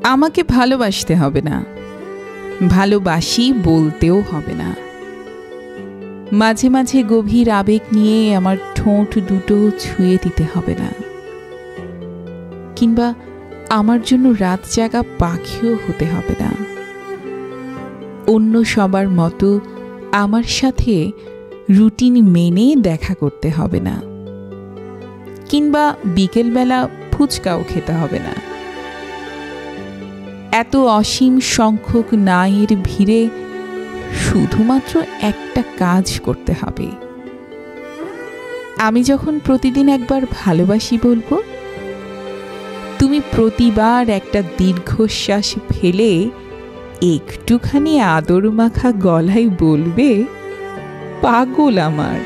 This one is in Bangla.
আমাকে ভালোবাসতে হবে না, ভালোবাসি বলতেও হবে না। মাঝে মাঝে গভীর আবেগ নিয়ে আমার ঠোঁট দুটো ছুঁয়ে দিতে হবে না, কিংবা আমার জন্য রাত জাগা পাখিও হতে হবে না। অন্য সবার মতো আমার সাথে রুটিন মেনে দেখা করতে হবে না, কিংবা বিকেলবেলা ফুচকাও খেতে হবে না। এত অসীম সংখ্যক নায়ের ভিড়ে শুধুমাত্র একটা কাজ করতে হবে। আমি যখন প্রতিদিন একবার ভালোবাসি বলবো, তুমি প্রতিবার একটা দীর্ঘশ্বাস ফেলে একটুখানি আদর মাখা গলায় বলবে, পাগল আমার।